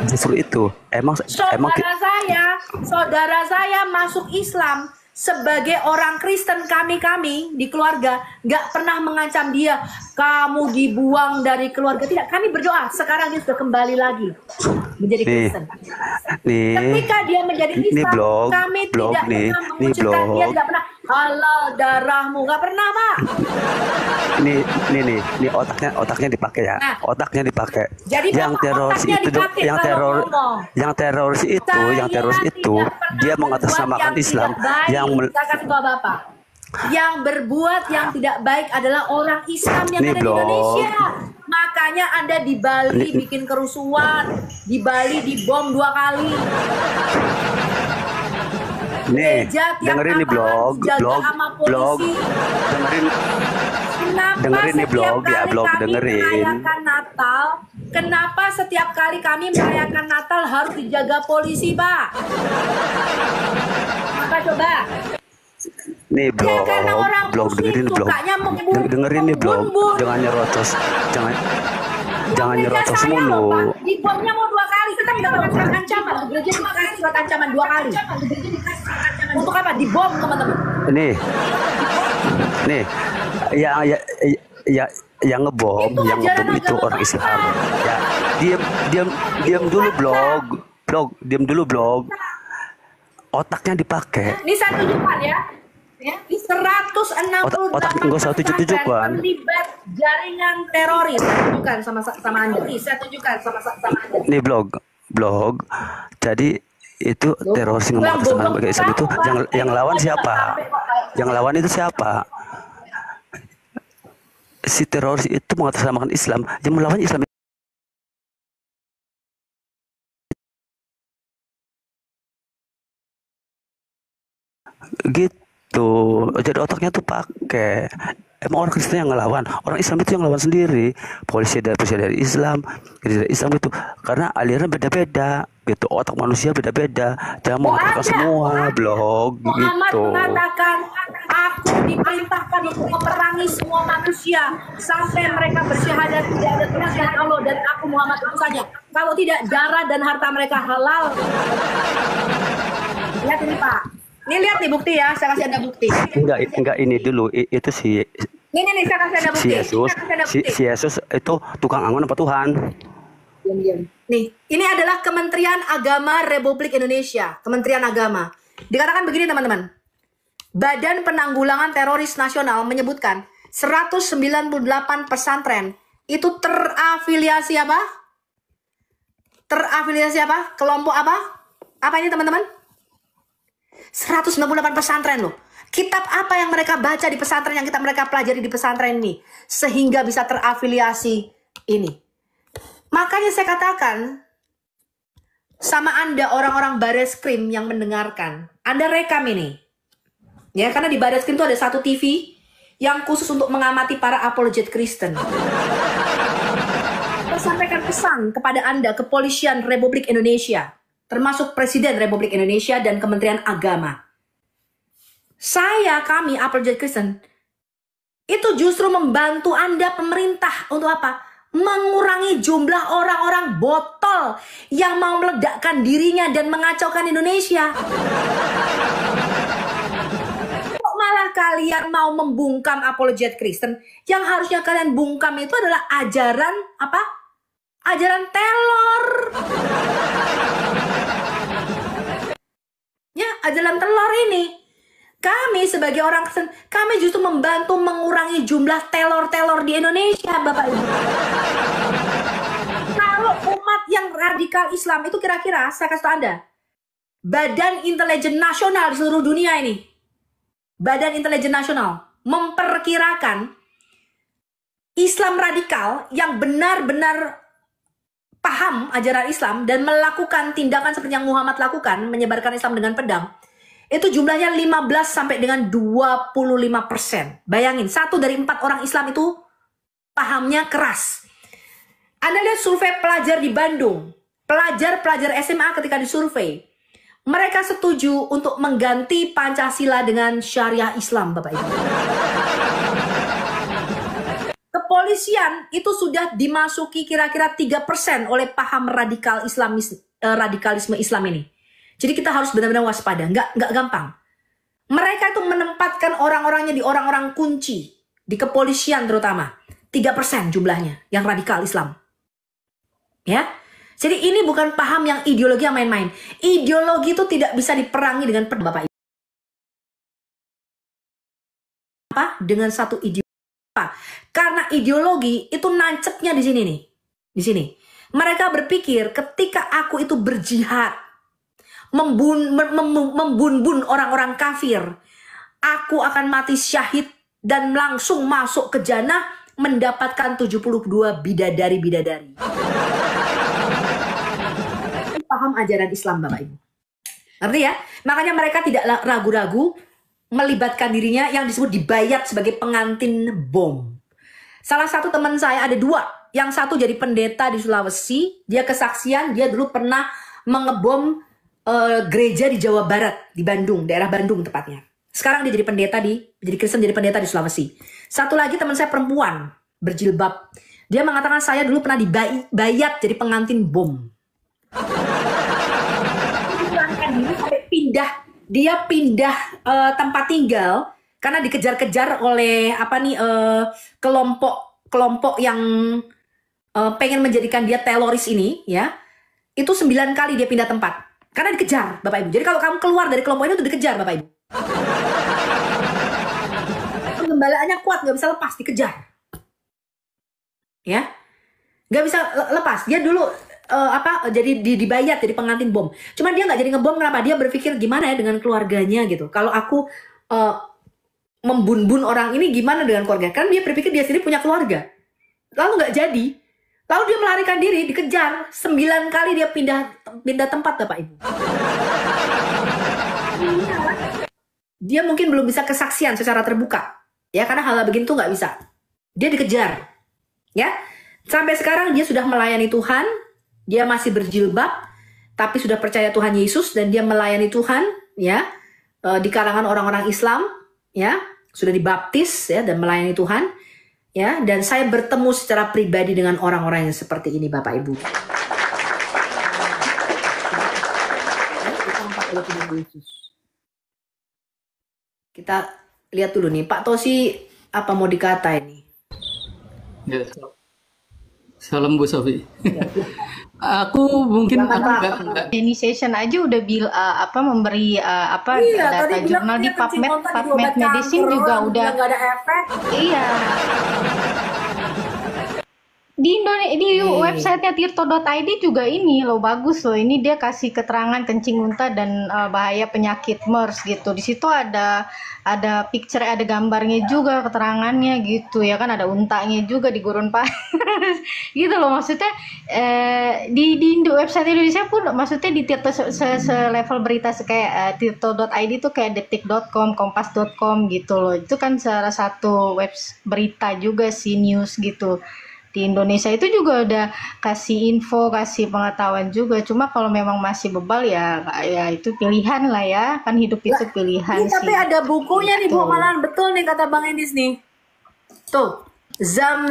Justru itu. Emang Saudara saya masuk Islam sebagai orang Kristen, kami di keluarga nggak pernah mengancam dia kamu dibuang dari keluarga, tidak. Kami berdoa sekarang dia sudah kembali lagi menjadi Kristen. Nih, Ketika dia menjadi ini Islam, blog, kami blog tidak nih, pernah ini mengucapkan blog. dia tidak pernah halal darahmu, nggak pernah Pak. Nih otaknya dipakai ya. Nah. Otaknya dipakai. Jadi Yang Bapak teroris otaknya itu, dipakai kalau ngomong. yang teroris itu, Saya tidak dia pernah mengatasnamakan berbuat yang Islam. tidak baik. Yang Saya kasih tahu Bapak. Yang berbuat yang tidak baik adalah orang Islam yang Nih ada di blog. Indonesia. Makanya Anda di Bali bikin kerusuhan, di Bali dibom 2 kali. Nih, Gereja tiap dengerin nih lapangan dijaga blog, sama blog, polisi. dengerin, Kenapa dengerin nih setiap blog ya, kali blog kami dengerin. merayakan Natal, kenapa setiap kali kami merayakan Natal harus dijaga polisi, Pak? Apa coba? Nih Ya karena orang blog muslim dengerin blog, sukanya dengerin nih blog, membun-bun. jangan nyerocos, jangan Gereja nyerocos saya loh, mulu. Pak. Dibomnya mau 2 kali, kita mendapatkan surat ancaman. Gereja dikasih surat ancaman 2 kali. Untuk apa? Dibom, teman-teman. Nih, yang ngebom, Itu yang ajaran ngebom itu agama orang Islam. apa? Ya, diam dulu blog, diam dulu blog. Otaknya dipakai. Ini saya tunjukkan ya. Di 168 Otak enggak usah tunjuk-tunjukkan. terlibat jaringan teroris. Saya tunjukkan sama Anda. Nih, saya tunjukkan sama Anda. Nih blog. Jadi itu teroris yang mengatasnamakan pakai Islam itu yang lawan siapa? Yang lawan itu siapa? Si teroris itu mengatasnamakan Islam, yang melawan Islam gitu. Jadi otaknya tuh pakai. Emang orang Kristen yang ngelawan, orang Islam itu yang ngelawan sendiri. Polisi dari Islam, dari Islam gitu. Karena aliran beda-beda gitu. Otak manusia beda-beda. Jangan mengatakan semua blog Muhammad gitu. mengatakan, aku diperintahkan untuk memerangi semua manusia sampai mereka bersyahadat tidak ada Tuhan selain Allah dan aku Muhammad itu saja. Kalau tidak, darah dan harta mereka halal. Lihat ini Pak. Ini lihat nih bukti ya, saya kasih Anda bukti. Enggak ini dulu itu si Ini nih saya kasih Anda bukti. si Yesus itu tukang angon apa Tuhan? Diam-diam. Nih, ini adalah Kementerian Agama Republik Indonesia, Kementerian Agama. Dikatakan begini teman-teman. Badan Penanggulangan Teroris Nasional menyebutkan 198 pesantren itu terafiliasi apa? Terafiliasi apa? Kelompok apa? Apa ini teman-teman? 198 pesantren loh. Kitab apa yang mereka baca di pesantren yang mereka pelajari di pesantren ini sehingga bisa terafiliasi ini. Makanya saya katakan sama Anda orang-orang Bareskrim yang mendengarkan, Anda rekam ini. Ya, karena di Bareskrim itu ada satu TV yang khusus untuk mengamati para apologet Kristen. Saya sampaikan pesan kepada Anda, Kepolisian Republik Indonesia, termasuk Presiden Republik Indonesia dan Kementerian Agama. Kami apologet Kristen, itu justru membantu Anda pemerintah untuk apa? Mengurangi jumlah orang-orang botol yang mau meledakkan dirinya dan mengacaukan Indonesia. Kok malah kalian mau membungkam apologet Kristen? Yang harusnya kalian bungkam itu adalah ajaran apa? Ajaran telor. Ya, ajaran telor ini. Kami sebagai orang Kristen, kami justru membantu mengurangi jumlah telor-telor di Indonesia, Bapak Ibu. Kalau umat yang radikal Islam itu kira-kira, saya kasih tahu Anda, Badan Intelijen Nasional di seluruh dunia ini, Badan Intelijen Nasional memperkirakan Islam radikal yang benar-benar paham ajaran Islam dan melakukan tindakan seperti yang Muhammad lakukan, menyebarkan Islam dengan pedang, itu jumlahnya 15 sampai dengan 25%. Bayangin, 1 dari 4 orang Islam itu pahamnya keras. Anda lihat survei pelajar di Bandung, pelajar SMA ketika disurvei, mereka setuju untuk mengganti Pancasila dengan syariah Islam, Bapak Ibu. Kepolisian itu sudah dimasuki kira-kira 3% oleh paham radikalisme Islam ini. Jadi kita harus benar-benar waspada, nggak gampang. Mereka itu menempatkan orang-orangnya di orang-orang kunci, di kepolisian terutama. 3% jumlahnya yang radikal Islam. Ya, jadi ini bukan paham yang ideologi yang main-main. Ideologi itu tidak bisa diperangi dengan pedang, Bapak Ibu. Apa? Dengan satu ideologi. Karena ideologi itu nancepnya di sini nih. Di sini. Mereka berpikir ketika aku itu berjihad, membun-bun orang-orang kafir, aku akan mati syahid dan langsung masuk ke jannah mendapatkan 72 bidadari-bidadari. Paham ajaran Islam Bapak Ibu. Ngerti ya? Makanya mereka tidak ragu-ragu melibatkan dirinya yang disebut dibayat sebagai pengantin bom. Salah satu teman saya ada 2. Yang satu jadi pendeta di Sulawesi. Dia kesaksian, dia dulu pernah mengebom gereja di Jawa Barat, di Bandung, daerah Bandung tepatnya. Sekarang dia jadi pendeta jadi Kristen, jadi pendeta di Sulawesi. Satu lagi teman saya perempuan, berjilbab. Dia mengatakan saya dulu pernah dibayat jadi pengantin bom. Dia pindah tempat tinggal karena dikejar-kejar oleh kelompok yang pengen menjadikan dia teroris ini, ya. Itu 9 kali dia pindah tempat karena dikejar, Bapak Ibu. Jadi kalau kamu keluar dari kelompok ini tuh dikejar, Bapak Ibu. Penggembalaannya kuat, nggak bisa lepas, dikejar, ya, nggak bisa lepas. Dia dulu jadi dibayat jadi pengantin bom. Cuman dia nggak jadi ngebom. Kenapa? Dia berpikir gimana ya dengan keluarganya gitu. Kalau aku membun-bun orang ini gimana dengan keluarga? Kan dia berpikir dia sendiri punya keluarga. Lalu nggak jadi. Lalu dia melarikan diri, dikejar. 9 kali dia pindah tempat, Bapak Ibu. Dia mungkin belum bisa kesaksian secara terbuka, ya, karena hal begini tuh nggak bisa. Dia dikejar, ya. Sampai sekarang dia sudah melayani Tuhan. Dia masih berjilbab, tapi sudah percaya Tuhan Yesus dan dia melayani Tuhan, ya, di kalangan orang-orang Islam, ya, sudah dibaptis, ya, dan melayani Tuhan, ya. Dan saya bertemu secara pribadi dengan orang-orang yang seperti ini, Bapak Ibu. Kita lihat dulu nih, Pak Tosi, apa mau dikata ini? Ya, salam Bu Sofi. Aku mungkin enggak. Initiation aja udah memberi data jurnal di PubMed Medicine juga udah. Nggak ada efek. Iya. Di websitenya tirto.id juga ini loh, bagus loh. Ini dia kasih keterangan kencing unta dan bahaya penyakit MERS gitu. Di situ ada picture, ada gambarnya juga, keterangannya gitu ya kan, ada untanya juga di gurun Paris gitu loh. Maksudnya di website Indonesia pun, maksudnya di Tirto selevel berita kayak tirto.id tuh kayak detik.com, kompas.com gitu loh. Itu kan salah satu web berita juga sih, news gitu. Di Indonesia itu juga udah kasih info, kasih pengetahuan juga. Cuma kalau memang masih bebal ya itu pilihan lah ya. Kan hidup itu pilihan sih. Tapi ada bukunya nih Bu, malahan betul nih kata Bang Endis nih. Tuh, Zam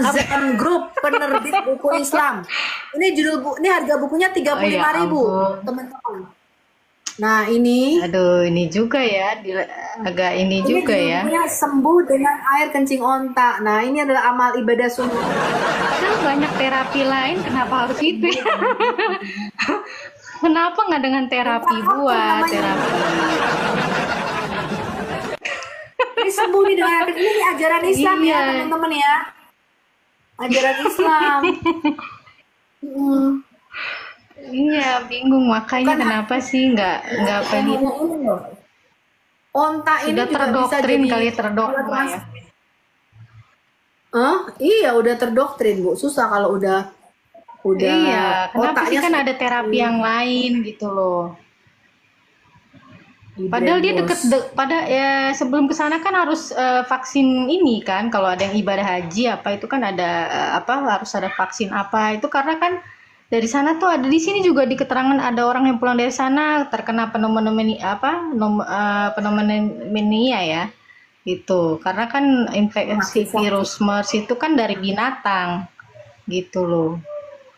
Group, penerbit buku Islam. Ini ini harga bukunya 35.000, teman-teman. Nah ini, aduh, ini juga ya, agak ini juga ya. Ini sembuh dengan air kencing onta. Nah ini adalah amal ibadah sungguh. Padahal banyak terapi lain, kenapa harus itu ya? Kenapa nggak dengan terapi buat terapi? Ini sembuh nih dengan air. Ini ajaran Islam ya teman-teman ya. Ajaran Islam. Iya, bingung makanya kenapa sih nggak pengen. Onta ini sudah terdoktrin kali, terdogma ya. Iya, udah terdoktrin Bu. Susah kalau udah. Iya, kenapa sih kan ada terapi yang lain gitu loh. Padahal dia sebelum kesana kan harus vaksin ini kan. Kalau ada yang ibadah haji apa itu kan ada harus ada vaksin apa itu, karena kan dari sana tuh ada, di sini juga di keterangan ada orang yang pulang dari sana terkena pneumonia ya gitu, karena kan infeksi virus MERS itu kan dari binatang gitu loh.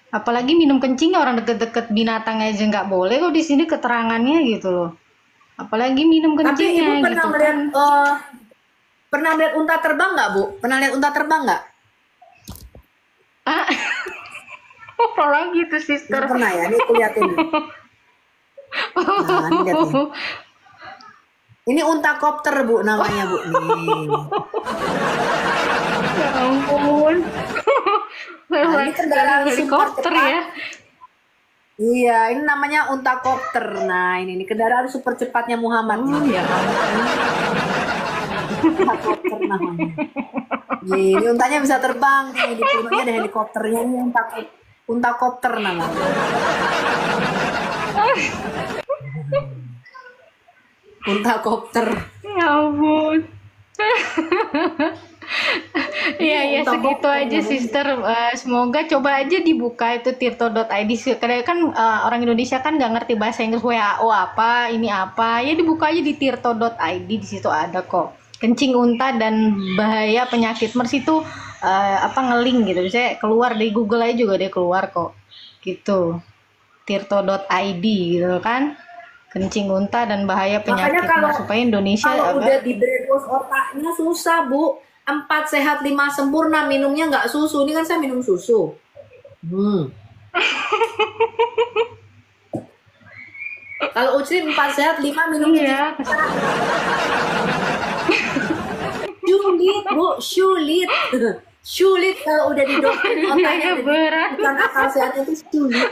Apalagi minum kencing orang deket-deket binatang aja nggak boleh kok di sini keterangannya gitu loh. Apalagi minum kencingnya. Tapi Ibu pernah lihat unta terbang nggak Bu? Pernah lihat unta terbang nggak? Apa gitu sister? Pernah ya, ini aku liatin. Nah, ini lihat nih. Ini unta kopter Bu namanya Bu. Nih. Ya ampun. Nah, ini kendaraan helikopter ya. Iya, ini namanya unta kopter. Nah, ini kendaraan super cepatnya Muhammad. Ya ampun. Helikopter namanya. Ini untanya bisa terbang nih, di punanya ada helikopternya nih, unta kopter namanya. Unta kopter. Ya ampun. Iya ya Unta segitu kopter aja namanya. sister. Semoga coba aja dibuka itu tirto.id. Karena kan orang Indonesia kan nggak ngerti bahasa Inggris, WHO apa, ini apa. Ya dibuka aja di tirto.id, di situ ada kok. Kencing unta dan bahaya penyakit MERS itu apa ngeling gitu. Saya keluar di Google aja juga dia keluar kok. Gitu. Tirto.id gitu kan. Kencing unta dan bahaya Makanya penyakit kalau MERS supaya Indonesia kalau apa? udah di brainwash otaknya susah, Bu. 4 sehat 5 sempurna, minumnya nggak susu. Ini kan saya minum susu. Kalau Ucrin 4 sehat 5 minumnya Iya. sulit, Bu, sulit. Sulit kalau udah didoktrin otaknya Iya, berat. bukan akal sehatnya itu sulit.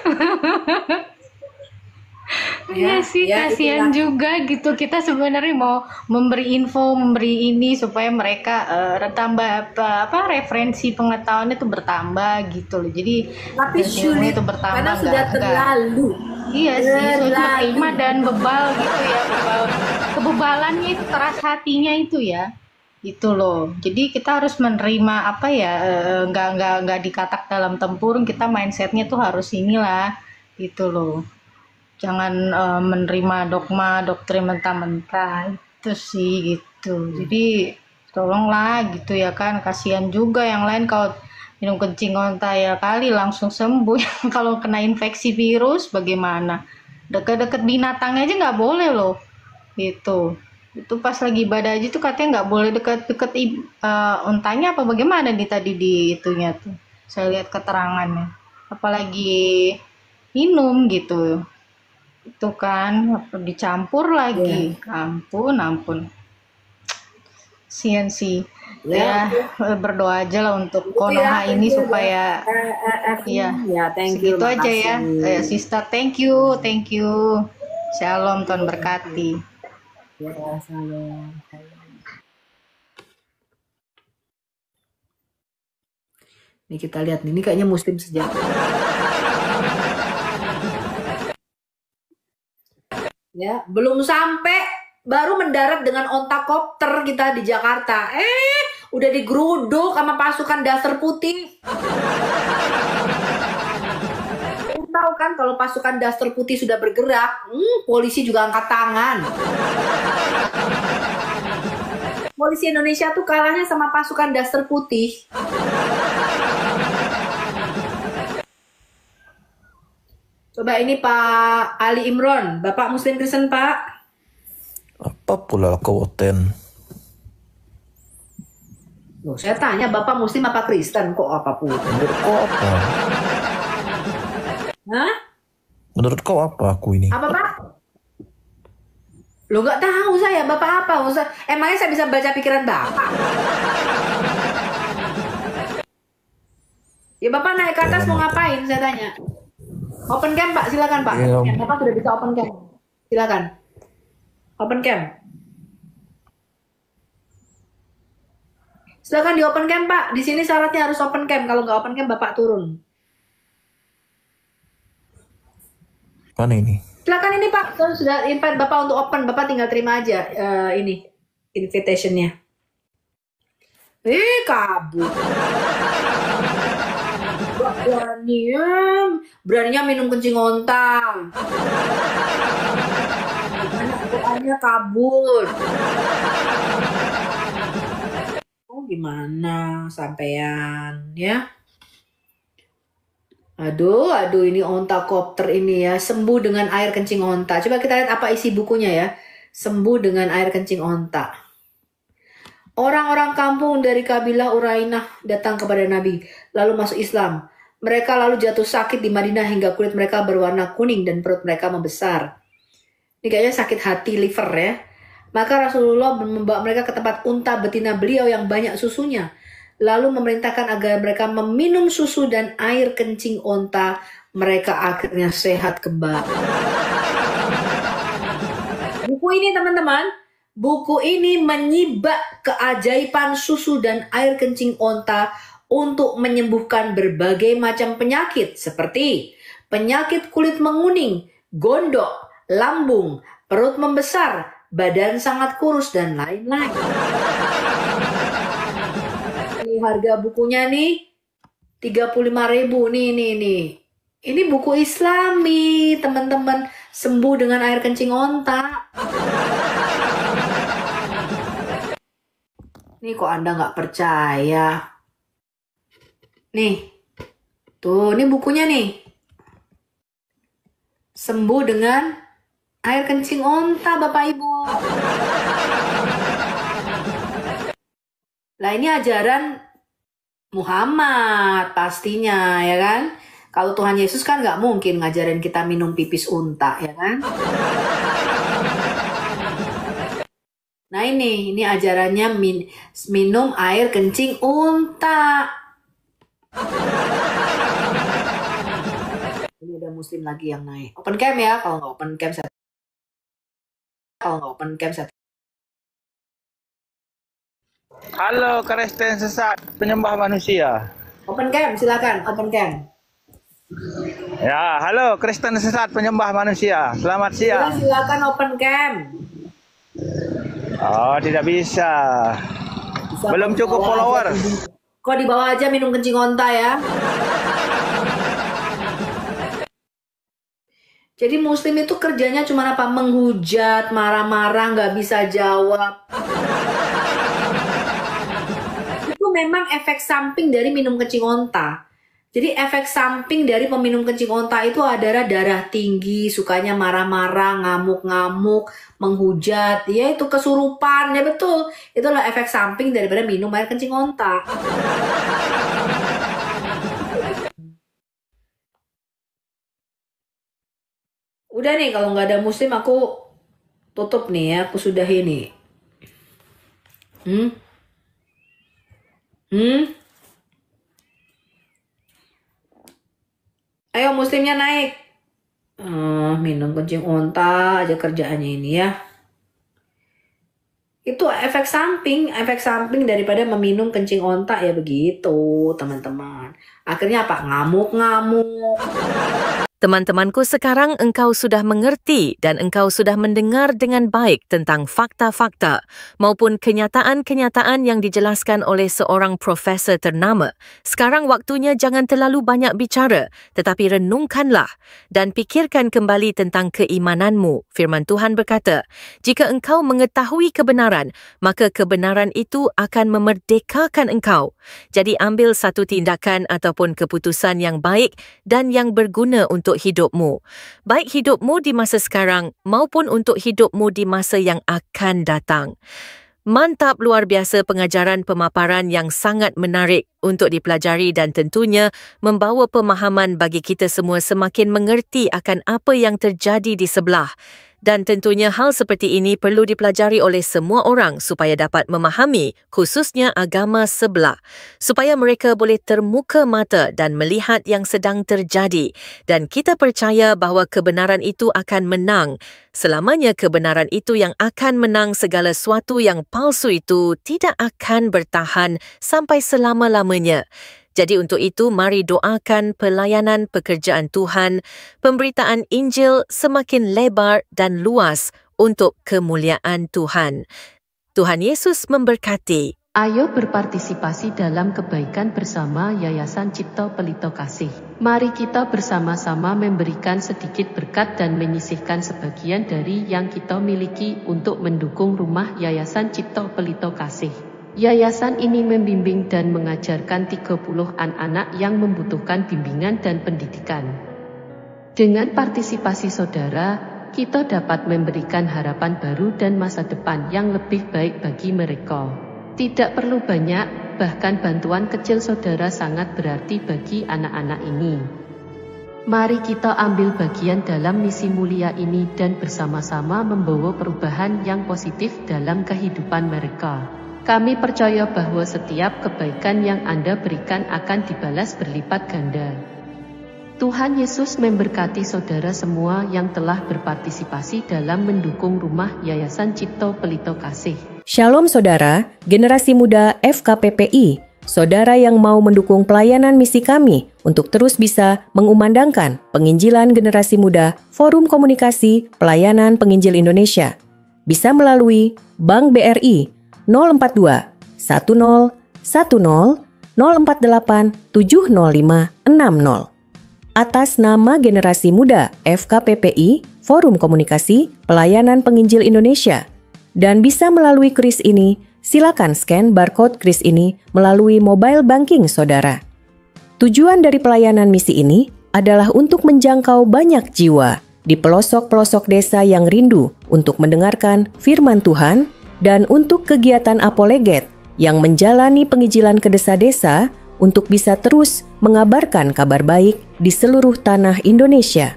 Iya sih, ya, kasihan itulah. juga gitu. Kita sebenarnya mau memberi info, memberi ini supaya mereka tambah apa referensi pengetahuannya itu bertambah gitu loh. Jadi Tapi ilmunya sulit itu bertambah karena sudah terlalu. Iya sih, sudah Terlalu. terima dan bebal gitu ya, kebebalannya itu keras hatinya itu ya. Itu loh. Jadi kita harus menerima apa ya, nggak dikatak dalam tempurung, kita mindsetnya tuh harus inilah gitu loh. Jangan menerima dogma doktrin mentah-mentah itu sih gitu. Jadi tolonglah gitu ya kan, kasihan juga yang lain kalau minum kencing onta ya kali langsung sembuh. Kalau kena infeksi virus bagaimana? Deket-deket binatangnya aja nggak boleh loh gitu. Itu pas lagi ibadah aja tuh katanya nggak boleh deket-deket ontanya apa bagaimana nih tadi di itunya tuh saya lihat keterangannya, apalagi minum gitu. Itu kan dicampur lagi. Ampun sian sih ya, berdoa aja lah untuk Konoha ini supaya iya thank you. segitu aja ya. makasih. Sister, thank you shalom, Tuhan berkati. Ya, salam. Ini kita lihat nih, ini kayaknya muslim sejati. Ya, belum sampai baru mendarat dengan onta kopter kita di Jakarta. Udah digeruduk sama pasukan dasar putih. Tahu kan kalau pasukan dasar putih sudah bergerak, polisi juga angkat tangan. Polisi Indonesia tuh kalahnya sama pasukan dasar putih. Coba ini Pak Ali Imron, Bapak Muslim Kristen Pak. Apa pula kawoten? Loh, saya tanya Bapak Muslim apa Kristen kok apapun? Menurut kau apa? Hah? Menurut kau apa aku ini? Apa Pak? Lo nggak tahu saya Bapak apa? Emangnya saya bisa baca pikiran Bapak? Ya Bapak naik ke atas mau ngapain? Saya tanya. Open cam Pak, silakan Pak. Iya. Bapak sudah bisa open cam. Silakan. Open cam. Silakan di open cam Pak. Di sini syaratnya harus open cam. Kalau nggak open cam Bapak turun. Mana ini? Silakan ini Pak. Saya sudah invite Bapak untuk open. Bapak tinggal terima aja ini invitation-nya. Kabur. Beraninya minum kencing onta. Bukannya kabur. Oh gimana sampean ya? Aduh ini onta kopter ini ya, sembuh dengan air kencing onta. Coba kita lihat apa isi bukunya ya. Sembuh dengan air kencing onta. Orang-orang kampung dari kabilah Urainah datang kepada Nabi, lalu masuk Islam. Mereka lalu jatuh sakit di Madinah hingga kulit mereka berwarna kuning dan perut mereka membesar. Ini kayaknya sakit hati, liver ya. Maka Rasulullah membawa mereka ke tempat unta betina beliau yang banyak susunya. Lalu memerintahkan agar mereka meminum susu dan air kencing onta. Mereka akhirnya sehat kembali. Buku ini teman-teman Buku ini menyibak keajaiban susu dan air kencing onta untuk menyembuhkan berbagai macam penyakit seperti penyakit kulit menguning, gondok, lambung, perut membesar, badan sangat kurus, dan lain-lain. Ini harga bukunya nih 35.000 nih. Ini buku Islami, teman-teman. Sembuh dengan air kencing onta. Nih kok Anda nggak percaya? Nih, tuh, ini bukunya nih. Sembuh dengan air kencing onta, Bapak Ibu. Lah ini ajaran Muhammad pastinya, ya kan? Kalau Tuhan Yesus kan nggak mungkin ngajarin kita minum pipis unta, ya kan? Nah ini ajarannya minum air kencing unta. Ini ada muslim lagi yang naik. Open cam ya, kalau nggak open cam saya. Halo Kristen sesat penyembah manusia. Open cam, silakan open cam. Ya, halo Kristen sesat penyembah manusia. Selamat siang. Silakan open cam. Oh, tidak bisa. Belum cukup follower. Kok di bawah aja minum kencing onta ya? Jadi muslim itu kerjanya cuma apa? Menghujat, marah-marah, nggak bisa jawab. Itu memang efek samping dari minum kencing onta. Jadi efek samping dari peminum kencing onta itu adalah darah tinggi, sukanya marah-marah, ngamuk-ngamuk, menghujat, ya itu kesurupan, ya betul. Itulah efek samping daripada minum air kencing onta. Udah nih, kalau nggak ada muslim aku tutup nih ya, aku sudahi nih. Ayo muslimnya naik. Minum kencing onta aja kerjaannya ini ya. Itu efek samping daripada meminum kencing onta ya begitu teman-teman. Akhirnya apa? Ngamuk-ngamuk. Teman-temanku, sekarang engkau sudah mengerti dan engkau sudah mendengar dengan baik tentang fakta-fakta maupun kenyataan-kenyataan yang dijelaskan oleh seorang profesor ternama. Sekarang waktunya jangan terlalu banyak bicara, tetapi renungkanlah dan pikirkan kembali tentang keimananmu. Firman Tuhan berkata, jika engkau mengetahui kebenaran, maka kebenaran itu akan memerdekakan engkau. Jadi ambil satu tindakan ataupun keputusan yang baik dan yang berguna untuk hidupmu. Baik hidupmu di masa sekarang maupun untuk hidupmu di masa yang akan datang. Mantap, luar biasa pengajaran pemaparan yang sangat menarik untuk dipelajari dan tentunya membawa pemahaman bagi kita semua semakin mengerti akan apa yang terjadi di sebelah. Dan tentunya hal seperti ini perlu dipelajari oleh semua orang supaya dapat memahami khususnya agama sebelah. Supaya mereka boleh termuka mata dan melihat yang sedang terjadi. Dan kita percaya bahawa kebenaran itu akan menang. Selamanya kebenaran itu yang akan menang, segala sesuatu yang palsu itu tidak akan bertahan sampai selama-lamanya. Jadi untuk itu, mari doakan pelayanan pekerjaan Tuhan, pemberitaan Injil semakin lebar dan luas untuk kemuliaan Tuhan. Tuhan Yesus memberkati. Ayo berpartisipasi dalam kebaikan bersama Yayasan Cipto Pelito Kasih. Mari kita bersama-sama memberikan sedikit berkat dan menyisihkan sebagian dari yang kita miliki untuk mendukung rumah Yayasan Cipto Pelito Kasih. Yayasan ini membimbing dan mengajarkan 30 anak-anak yang membutuhkan bimbingan dan pendidikan. Dengan partisipasi saudara, kita dapat memberikan harapan baru dan masa depan yang lebih baik bagi mereka. Tidak perlu banyak, bahkan bantuan kecil saudara sangat berarti bagi anak-anak ini. Mari kita ambil bagian dalam misi mulia ini dan bersama-sama membawa perubahan yang positif dalam kehidupan mereka. Kami percaya bahwa setiap kebaikan yang Anda berikan akan dibalas berlipat ganda. Tuhan Yesus memberkati saudara semua yang telah berpartisipasi dalam mendukung rumah Yayasan Cipto Pelito Kasih. Shalom saudara, generasi muda FKPPI, saudara yang mau mendukung pelayanan misi kami untuk terus bisa mengumandangkan penginjilan generasi muda Forum Komunikasi Pelayanan Penginjil Indonesia. Bisa melalui Bank BRI 042 10 10 048 705 60. Atas nama generasi muda FKPPI, Forum Komunikasi Pelayanan Penginjil Indonesia. Dan bisa melalui kris ini, silakan scan barcode kris ini melalui mobile banking saudara. Tujuan dari pelayanan misi ini adalah untuk menjangkau banyak jiwa di pelosok-pelosok desa yang rindu untuk mendengarkan firman Tuhan dan untuk kegiatan apoleget yang menjalani penginjilan ke desa-desa untuk bisa terus mengabarkan kabar baik di seluruh tanah Indonesia.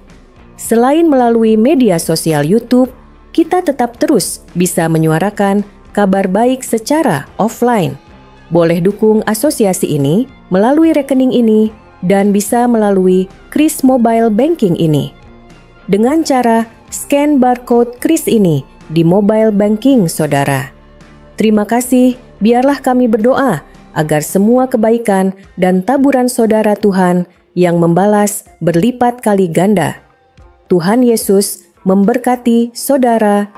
Selain melalui media sosial YouTube, kita tetap terus bisa menyuarakan kabar baik secara offline. Boleh dukung asosiasi ini melalui rekening ini dan bisa melalui kris mobile banking ini. Dengan cara scan barcode kris ini di mobile banking saudara. Terima kasih, biarlah kami berdoa agar semua kebaikan dan taburan saudara Tuhan yang membalas berlipat kali ganda. Tuhan Yesus memberkati saudara